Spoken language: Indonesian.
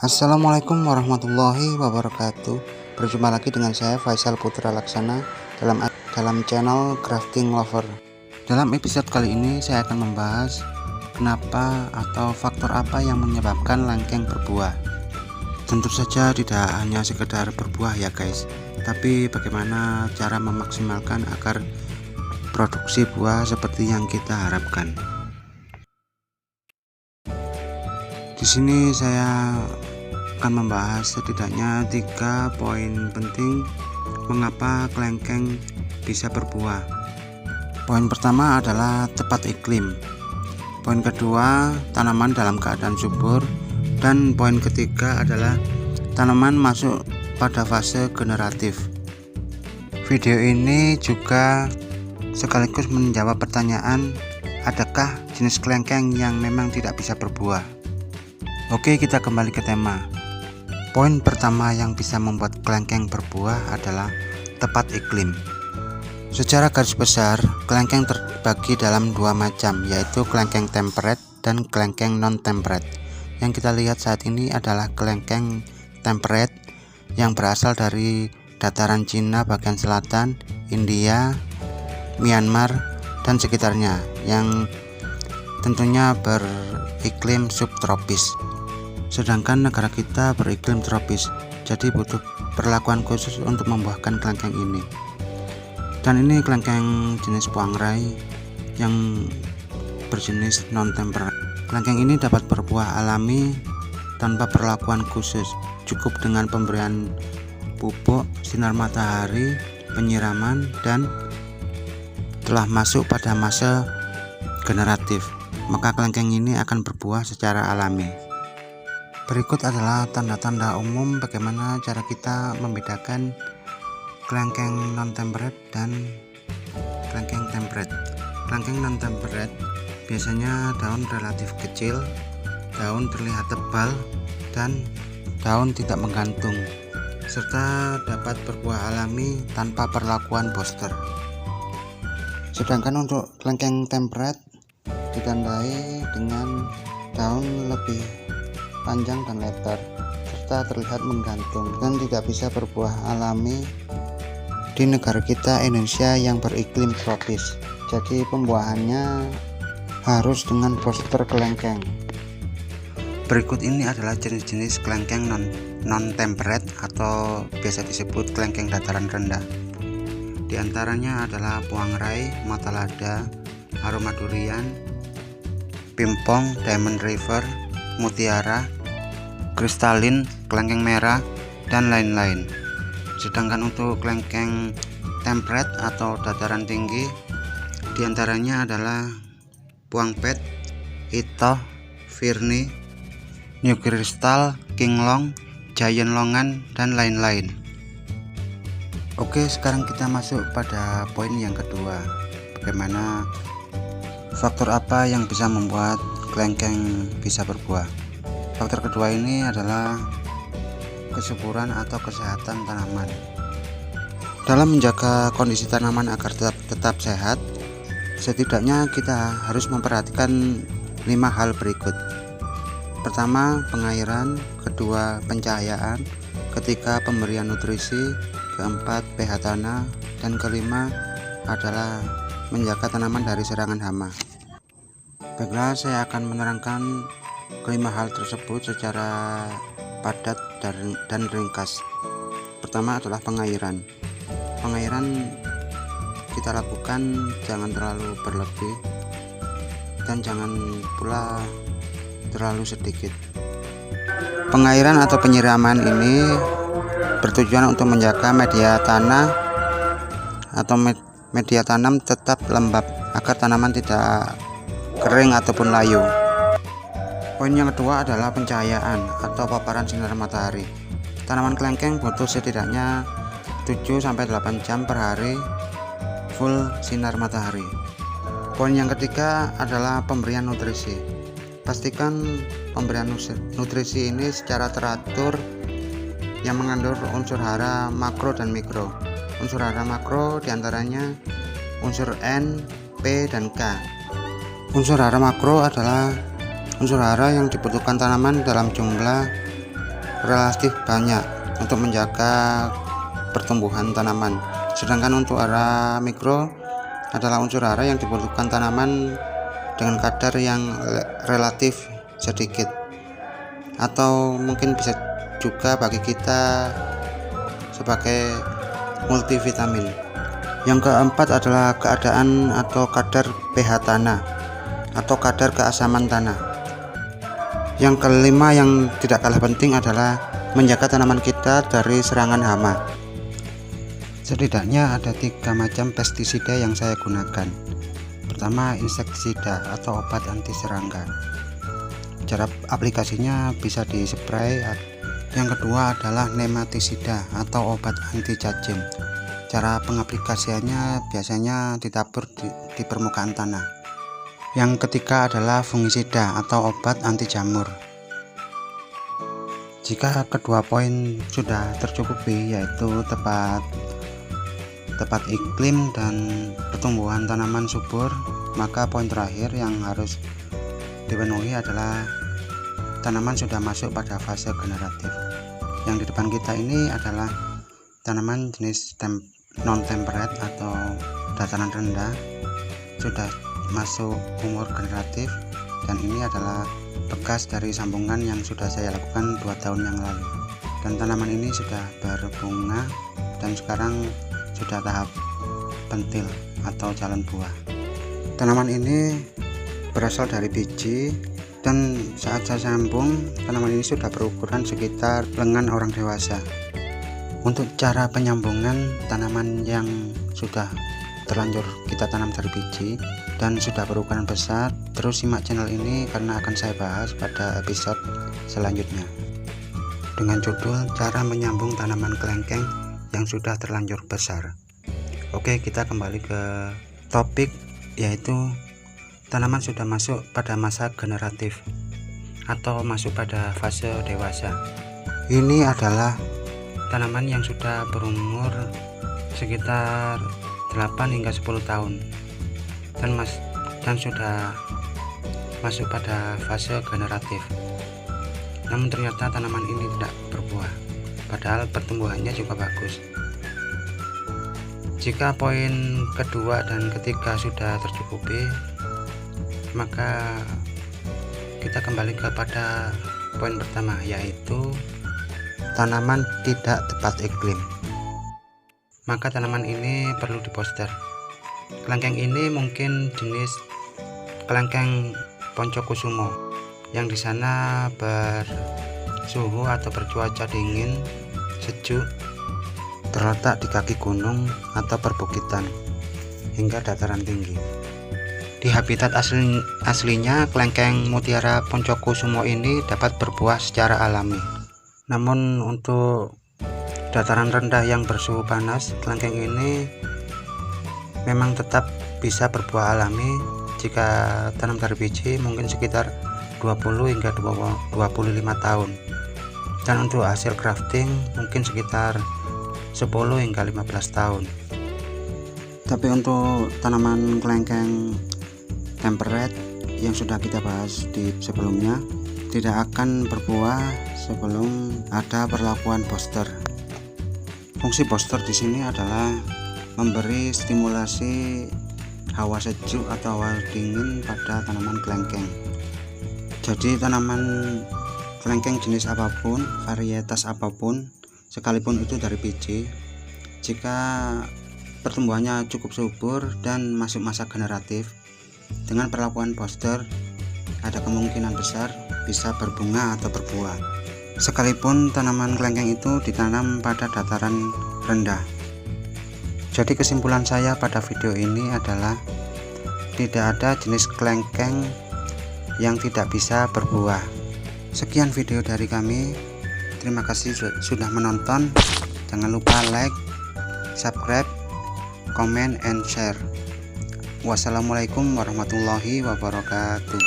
Assalamualaikum warahmatullahi wabarakatuh. Berjumpa lagi dengan saya Faisal Putra Laksana dalam channel Crafting Lover. Dalam episode kali ini saya akan membahas kenapa atau faktor apa yang menyebabkan lengkeng berbuah. Tentu saja tidak hanya sekedar berbuah ya guys, tapi bagaimana cara memaksimalkan agar produksi buah seperti yang kita harapkan. Di sini saya akan membahas setidaknya 3 poin penting mengapa kelengkeng bisa berbuah. Poin pertama adalah tepat iklim. Poin kedua, tanaman dalam keadaan subur. Dan poin ketiga adalah tanaman masuk pada fase generatif. Video ini juga sekaligus menjawab pertanyaan, adakah jenis kelengkeng yang memang tidak bisa berbuah? Oke, kita kembali ke tema. Poin pertama yang bisa membuat kelengkeng berbuah adalah tepat iklim. Secara garis besar, kelengkeng terbagi dalam 2 macam, yaitu kelengkeng temperate dan kelengkeng non-temperate. Yang kita lihat saat ini adalah kelengkeng temperate yang berasal dari dataran Cina bagian selatan, India, Myanmar, dan sekitarnya, yang tentunya beriklim subtropis. Sedangkan negara kita beriklim tropis, jadi butuh perlakuan khusus untuk membuahkan kelengkeng ini. Dan ini kelengkeng jenis puangrai yang berjenis non-temperate. Kelengkeng ini dapat berbuah alami tanpa perlakuan khusus, cukup dengan pemberian pupuk, sinar matahari, penyiraman, dan telah masuk pada masa generatif, maka kelengkeng ini akan berbuah secara alami. Berikut adalah tanda-tanda umum bagaimana cara kita membedakan kelengkeng non-temperate dan kelengkeng temperate. Kelengkeng non-temperate biasanya daun relatif kecil, daun terlihat tebal, dan daun tidak menggantung, serta dapat berbuah alami tanpa perlakuan booster. Sedangkan untuk kelengkeng temperate ditandai dengan daun lebih panjang dan lebar, serta terlihat menggantung dan tidak bisa berbuah alami di negara kita Indonesia yang beriklim tropis. Jadi pembuahannya harus dengan booster kelengkeng. Berikut ini adalah jenis-jenis kelengkeng non-temperate atau biasa disebut kelengkeng dataran rendah. Di antaranya adalah puangrai, mata lada, aroma durian, pimpong, diamond river, mutiara, kristalin, kelengkeng merah, dan lain-lain. Sedangkan untuk kelengkeng temperate atau dataran tinggi, diantaranya adalah puangpet, itoh, firni, new crystal, kinglong, giant longan, dan lain-lain. Oke, sekarang kita masuk pada poin yang kedua. Bagaimana faktor apa yang bisa membuat kelengkeng bisa berbuah? Faktor kedua ini adalah kesuburan atau kesehatan tanaman. Dalam menjaga kondisi tanaman agar tetap sehat, setidaknya kita harus memperhatikan 5 hal berikut. Pertama, pengairan. Kedua, pencahayaan. Ketiga, pemberian nutrisi. Keempat, pH tanah. Dan kelima adalah menjaga tanaman dari serangan hama. Baiklah, saya akan menerangkan kelima hal tersebut secara padat dan ringkas. Pertama adalah pengairan. Pengairan kita lakukan jangan terlalu berlebih dan jangan pula terlalu sedikit. Pengairan atau penyiraman ini bertujuan untuk menjaga media tanah atau media tanam tetap lembab agar tanaman tidak kering ataupun layu. Poin yang kedua adalah pencahayaan atau paparan sinar matahari. Tanaman kelengkeng butuh setidaknya 7-8 jam per hari full sinar matahari. Poin yang ketiga adalah pemberian nutrisi. Pastikan pemberian nutrisi ini secara teratur yang mengandung unsur hara makro dan mikro. Unsur hara makro diantaranya unsur N, P, dan K. Unsur hara makro adalah unsur hara yang dibutuhkan tanaman dalam jumlah relatif banyak untuk menjaga pertumbuhan tanaman. Sedangkan untuk hara mikro adalah unsur hara yang dibutuhkan tanaman dengan kadar yang relatif sedikit, atau mungkin bisa juga bagi kita sebagai multivitamin. Yang keempat adalah keadaan atau kadar pH tanah atau kadar keasaman tanah. Yang kelima yang tidak kalah penting adalah menjaga tanaman kita dari serangan hama. Setidaknya ada 3 macam pestisida yang saya gunakan. Pertama, insektisida atau obat anti serangga. Cara aplikasinya bisa dispray. Yang kedua adalah nematisida atau obat anti cacing. Cara pengaplikasiannya biasanya ditabur di permukaan tanah. Yang ketiga adalah fungisida atau obat anti jamur. Jika kedua poin sudah tercukupi, yaitu tepat iklim dan pertumbuhan tanaman subur, maka poin terakhir yang harus dipenuhi adalah tanaman sudah masuk pada fase generatif. Yang di depan kita ini adalah tanaman jenis non-temperate atau dataran rendah, sudah masuk umur generatif, dan ini adalah bekas dari sambungan yang sudah saya lakukan 2 tahun yang lalu. Dan tanaman ini sudah berbunga dan sekarang sudah tahap pentil atau calon buah. Tanaman ini berasal dari biji, dan saat saya sambung, tanaman ini sudah berukuran sekitar lengan orang dewasa. Untuk cara penyambungan tanaman yang sudah terlanjur kita tanam dari biji dan sudah berukuran besar, terus simak channel ini karena akan saya bahas pada episode selanjutnya dengan judul cara menyambung tanaman kelengkeng yang sudah terlanjur besar. Oke, kita kembali ke topik, yaitu tanaman sudah masuk pada masa generatif atau masuk pada fase dewasa. Ini adalah tanaman yang sudah berumur sekitar 8 hingga 10 tahun dan sudah masuk pada fase generatif. Namun ternyata tanaman ini tidak berbuah, padahal pertumbuhannya juga bagus. Jika poin kedua dan ketiga sudah tercukupi, maka kita kembali kepada poin pertama, yaitu tanaman tidak tepat iklim. Maka tanaman ini perlu diposter. Kelengkeng ini mungkin jenis kelengkeng Poncokusumo yang di sana bersuhu atau bercuaca dingin, sejuk, terletak di kaki gunung atau perbukitan hingga dataran tinggi. Di habitat aslinya, kelengkeng mutiara Poncokusumo ini dapat berbuah secara alami. Namun untuk dataran rendah yang bersuhu panas, kelengkeng ini memang tetap bisa berbuah alami jika tanam dari biji, mungkin sekitar 20 hingga 25 tahun. Dan untuk hasil grafting mungkin sekitar 10 hingga 15 tahun. Tapi untuk tanaman kelengkeng temperate yang sudah kita bahas di sebelumnya, tidak akan berbuah sebelum ada perlakuan booster. Fungsi booster di sini adalah memberi stimulasi hawa sejuk atau hawa dingin pada tanaman kelengkeng. Jadi tanaman kelengkeng jenis apapun, varietas apapun, sekalipun itu dari biji, jika pertumbuhannya cukup subur dan masuk masa generatif, dengan perlakuan booster ada kemungkinan besar bisa berbunga atau berbuah, sekalipun tanaman kelengkeng itu ditanam pada dataran rendah. Jadi kesimpulan saya pada video ini adalah tidak ada jenis kelengkeng yang tidak bisa berbuah. Sekian video dari kami. Terima kasih sudah menonton. Jangan lupa like, subscribe, comment, and share. Wassalamualaikum warahmatullahi wabarakatuh.